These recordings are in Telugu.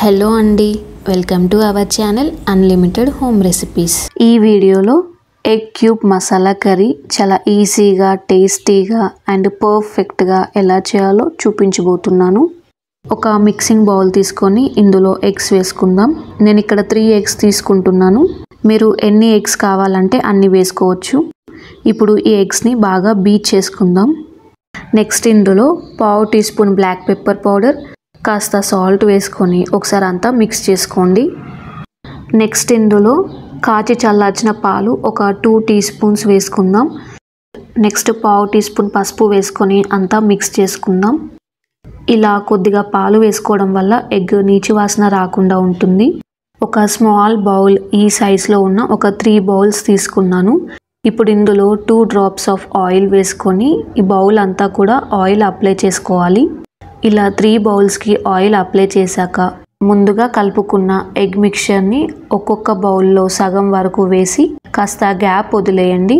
హలో అండి, welcome to our channel unlimited home recipes. ఈ వీడియోలో ఎగ్ క్యూబ్ మసాలా కర్రీ చాలా ఈజీగా, టేస్టీగా అండ్ పర్ఫెక్ట్గా ఎలా చేయాలో చూపించబోతున్నాను. ఒక మిక్సింగ్ బౌల్ తీసుకొని ఇందులో ఎగ్స్ వేసుకుందాం. నేను ఇక్కడ 3 ఎగ్స్ తీసుకుంటున్నాను. మీరు ఎన్ని ఎగ్స్ కావాలంటే అన్ని వేసుకోవచ్చు. ఇప్పుడు ఈ ఎగ్స్ని బాగా బీట్ చేసుకుందాం. నెక్స్ట్ ఇందులో 1/2 teaspoon black pepper powder, కాస్త సాల్ట్ వేసుకొని ఒకసారి అంతా మిక్స్ చేసుకోండి. నెక్స్ట్ ఇందులో కాచి చల్లార్చిన పాలు ఒక 2 టీ స్పూన్స్ వేసుకుందాం. నెక్స్ట్ 1/2 టీ స్పూన్ పసుపు వేసుకొని అంతా మిక్స్ చేసుకుందాం. ఇలా కొద్దిగా పాలు వేసుకోవడం వల్ల ఎగ్ నీచు వాసన రాకుండా ఉంటుంది. ఒక స్మాల్ బౌల్ ఈ సైజులో ఉన్న ఒక 3 బౌల్స్ తీసుకున్నాను. ఇప్పుడు ఇందులో 2 డ్రాప్స్ ఆఫ్ ఆయిల్ వేసుకొని ఈ బౌల్ అంతా కూడా ఆయిల్ అప్లై చేసుకోవాలి. ఇలా 3 బౌల్స్కి ఆయిల్ అప్లై చేశాక ముందుగా కలుపుకున్న ఎగ్ మిక్చర్ని ఒక్కొక్క బౌల్లో సగం వరకు వేసి కాస్త గ్యాప్ వదిలేయండి.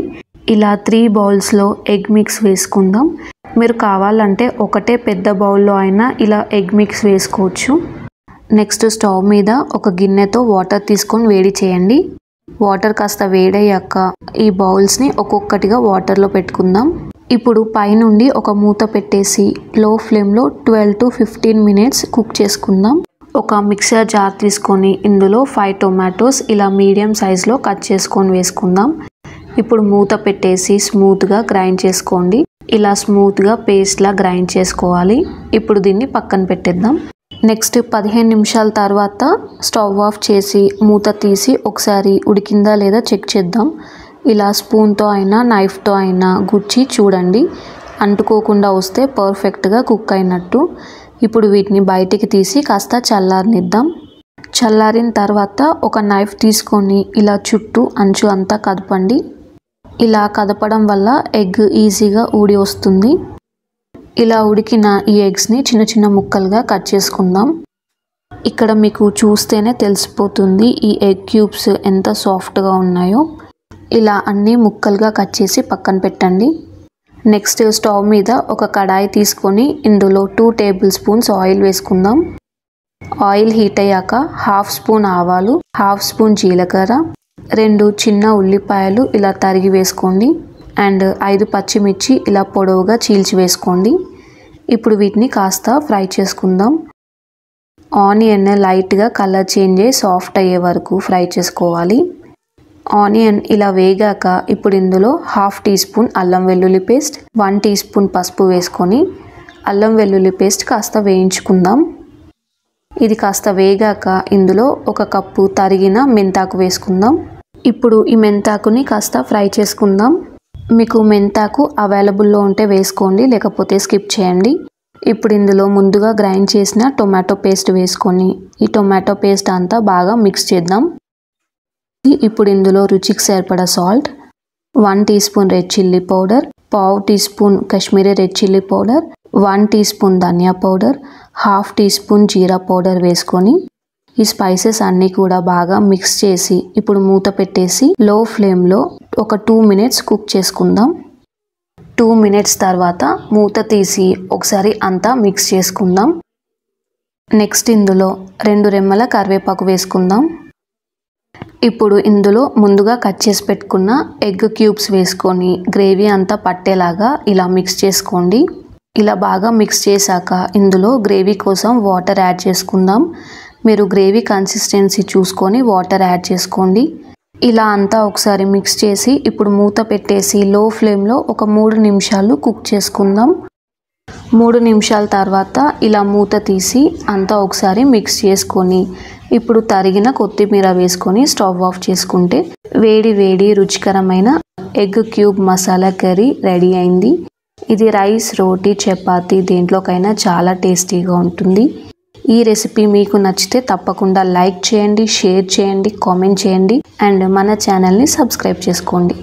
ఇలా 3 బౌల్స్లో ఎగ్ మిక్స్ వేసుకుందాం. మీరు కావాలంటే ఒకటే పెద్ద బౌల్లో అయినా ఇలా ఎగ్ మిక్స్ వేసుకోవచ్చు. నెక్స్ట్ స్టవ్ మీద ఒక గిన్నెతో వాటర్ తీసుకొని వేడి చేయండి. వాటర్ కాస్త వేడయ్యాక ఈ బౌల్స్ని ఒక్కొక్కటిగా వాటర్లో పెట్టుకుందాం. ఇప్పుడు పైనుండి ఒక మూత పెట్టేసి లో ఫ్లేమ్లో 12 to 15 మినిట్స్ కుక్ చేసుకుందాం. ఒక మిక్సర్ జార్ తీసుకొని ఇందులో 5 టొమాటోస్ ఇలా మీడియం సైజులో కట్ చేసుకొని వేసుకుందాం. ఇప్పుడు మూత పెట్టేసి స్మూత్గా గ్రైండ్ చేసుకోండి. ఇలా స్మూత్గా పేస్ట్లా గ్రైండ్ చేసుకోవాలి. ఇప్పుడు దీన్ని పక్కన పెట్టేద్దాం. నెక్స్ట్ 15 నిమిషాల తర్వాత స్టవ్ ఆఫ్ చేసి మూత తీసి ఒకసారి ఉడికిందా లేదా చెక్ చేద్దాం. ఇలా స్పూన్తో అయినా నైఫ్తో అయినా గుచ్చి చూడండి. అంటుకోకుండా వస్తే పర్ఫెక్ట్గా కుక్ అయినట్టు. ఇప్పుడు వీటిని బయటికి తీసి కాస్త చల్లారనిద్దాం. చల్లారిన తర్వాత ఒక నైఫ్ తీసుకొని ఇలా చుట్టూ అంచు అంతా కదపండి. ఇలా కదపడం వల్ల ఎగ్ ఈజీగా ఊడి వస్తుంది. ఇలా ఉడికిన ఈ ఎగ్స్ని చిన్న చిన్న ముక్కలుగా కట్ చేసుకుందాం. ఇక్కడ మీకు చూస్తేనే తెలిసిపోతుంది ఈ ఎగ్ క్యూబ్స్ ఎంత సాఫ్ట్గా ఉన్నాయో. ఇలా అన్ని ముక్కలుగా కట్ చేసి పక్కన పెట్టండి. నెక్స్ట్ స్టవ్ మీద ఒక కడాయి తీసుకొని ఇందులో 2 టేబుల్ స్పూన్స్ ఆయిల్ వేసుకుందాం. ఆయిల్ హీట్ అయ్యాక 1/2 స్పూన్ ఆవాలు, 1/2 స్పూన్ జీలకర్ర, 2 చిన్న ఉల్లిపాయలు ఇలా తరిగి వేసుకోండి. అండ్ 5 పచ్చిమిర్చి ఇలా పొడవుగా చీల్చి వేసుకోండి. ఇప్పుడు వీటిని కాస్త ఫ్రై చేసుకుందాం. ఆనియన్ లైట్గా కలర్ చేంజ్ అయ్యి సాఫ్ట్ అయ్యే వరకు ఫ్రై చేసుకోవాలి. ఆనియన్ ఇలా వేగాక ఇప్పుడు ఇందులో 1/2 టీ స్పూన్ అల్లం వెల్లుల్లి పేస్ట్, 1 టీ స్పూన్ పసుపు వేసుకొని అల్లం వెల్లుల్లి పేస్ట్ కాస్త వేయించుకుందాం. ఇది కాస్త వేగాక ఇందులో 1 కప్పు తరిగిన మెంతాకు వేసుకుందాం. ఇప్పుడు ఈ మెంతాకుని కాస్త ఫ్రై చేసుకుందాం. మీకు మెంతాకు అవైలబుల్లో ఉంటే వేసుకోండి, లేకపోతే స్కిప్ చేయండి. ఇప్పుడు ఇందులో ముందుగా గ్రైండ్ చేసిన టొమాటో పేస్ట్ వేసుకొని ఈ టొమాటో పేస్ట్ అంతా బాగా మిక్స్ చేద్దాం. ఇప్పుడు ఇందులో రుచికి సరిపడా salt, 1 teaspoon red chilli powder, 1/2 teaspoon Kashmiri red chilli powder, 1 teaspoon ధనియా పౌడర్, 1/2 టీ స్పూన్ జీరా పౌడర్ వేసుకొని ఈ స్పైసెస్ అన్నీ కూడా బాగా మిక్స్ చేసి ఇప్పుడు మూత పెట్టేసి లో ఫ్లేమ్లో ఒక 2 మినిట్స్ కుక్ చేసుకుందాం. 2 మినిట్స్ తర్వాత మూత తీసి ఒకసారి అంతా మిక్స్ చేసుకుందాం. నెక్స్ట్ ఇందులో 2 రెమ్మల కరివేపాకు వేసుకుందాం. ఇప్పుడు ఇందులో ముందుగా కట్ చేసి పెట్టుకున్న ఎగ్ క్యూబ్స్ వేసుకొని గ్రేవీ అంతా పట్టేలాగా ఇలా మిక్స్ చేసుకోండి. ఇలా బాగా మిక్స్ చేశాక ఇందులో గ్రేవీ కోసం వాటర్ యాడ్ చేసుకుందాం. మీరు గ్రేవీ కన్సిస్టెన్సీ చూసుకొని వాటర్ యాడ్ చేసుకోండి. ఇలా అంతా ఒకసారి మిక్స్ చేసి ఇప్పుడు మూత పెట్టేసి లో ఫ్లేమ్లో ఒక 3 నిమిషాలు కుక్ చేసుకుందాం. 3 నిమిషాల తర్వాత ఇలా మూత తీసి అంతా ఒకసారి మిక్స్ చేసుకొని ఇప్పుడు తరిగిన కొత్తిమీర వేసుకొని స్టవ్ ఆఫ్ చేసుకుంటే వేడి వేడి రుచికరమైన egg cube masala curry ready అయింది. ఇది రైస్, రోటీ, చపాతీ దేంట్లోకైనా చాలా టేస్టీగా ఉంటుంది. ఈ రెసిపీ మీకు నచ్చితే తప్పకుండా లైక్ చేయండి, షేర్ చేయండి, కామెంట్ చేయండి అండ్ మన ఛానల్ని సబ్స్క్రైబ్ చేసుకోండి.